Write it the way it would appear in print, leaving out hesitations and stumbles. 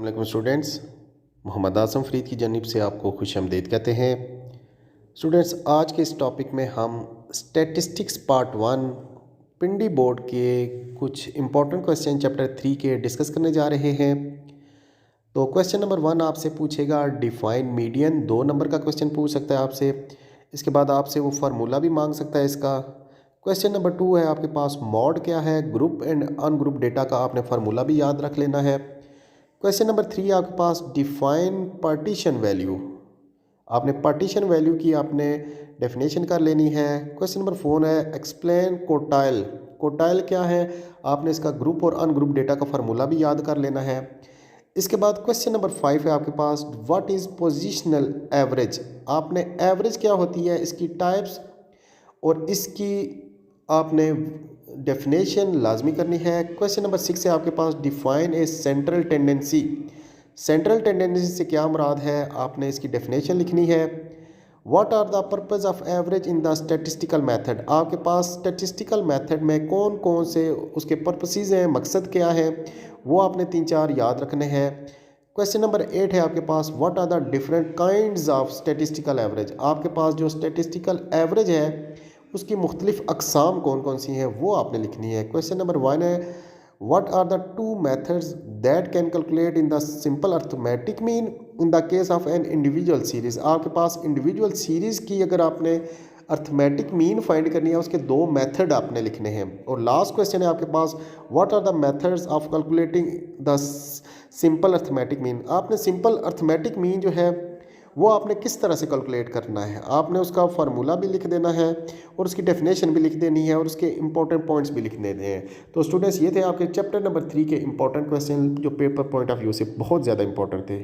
अस्सलाम स्टूडेंट्स, मोहम्मद आसम फरीद की जानिब से आपको खुशामदीद कहते हैं। स्टूडेंट्स, आज के इस टॉपिक में हम स्टैटिस्टिक्स पार्ट 1 पिंडी बोर्ड के कुछ इंपॉर्टेंट क्वेश्चन चैप्टर 3 के डिस्कस करने जा रहे हैं। तो क्वेश्चन नंबर 1 आपसे पूछेगा डिफाइन मीडियन, 2 नंबर का क्वेश्चन पूछ सकता है आपसे। इसके बाद आपसे वो फार्मूला भी मांग सकता है इसका। क्वेश्चन नंबर 2 है आपके पास मॉड क्या है, ग्रुप एंड अनग्रुप डेटा का आपने फार्मूला भी याद रख लेना है। क्वेश्चन नंबर 3 आपके पास डिफाइन पार्टीशन वैल्यू, आपने पार्टीशन वैल्यू की आपने डेफिनेशन कर लेनी है। क्वेश्चन नंबर 4 है एक्सप्लेन कोटाइल, कोटाइल क्या है, आपने इसका ग्रुप और अनग्रुप डेटा का फार्मूला भी याद कर लेना है। इसके बाद क्वेश्चन नंबर 5 है आपके पास व्हाट इज़ पोजिशनल एवरेज, आपने एवरेज क्या होती है इसकी टाइप्स और इसकी आपने डेफिनेशन लाजमी करनी है। क्वेश्चन नंबर 6 है आपके पास define a central tendency, central tendency से क्या मुराद है, आपने इसकी डेफिनेशन लिखनी है। What are the purpose of average in the statistical method, आपके पास स्टैटिस्टिकल मेथड में कौन कौन से उसके पर्पसेस हैं, मकसद क्या है, वो आपने 3-4 याद रखने हैं। क्वेश्चन नंबर 8 है आपके पास what are the different kinds of statistical average, आपके पास जो स्टैटिस्टिकल एवरेज है उसकी मुख्तलिफ अकसाम कौन कौन सी हैं वो आपने लिखनी है। क्वेश्चन नंबर 1 है what are the 2 methods that can calculate in the simple arithmetic mean in the case of an individual series, आपके पास इंडिविजुअल सीरीज़ की अगर आपने अर्थमेटिक मीन फाइंड करनी है उसके 2 मेथड आपने लिखने हैं। और लास्ट क्वेश्चन है आपके पास what are the methods of calculating the simple arithmetic mean, आपने सिंपल अर्थमेटिक मीन जो है वो आपने किस तरह से कैलकुलेट करना है, आपने उसका फार्मूला भी लिख देना है और उसकी डेफिनेशन भी लिख देनी है और उसके इंपॉर्टेंट पॉइंट्स भी लिख देने हैं। तो स्टूडेंट्स, ये थे आपके चैप्टर नंबर 3 के इंपॉर्टेंट क्वेश्चन जो पेपर पॉइंट ऑफ व्यू से बहुत ज़्यादा इंपॉर्टेंट थे।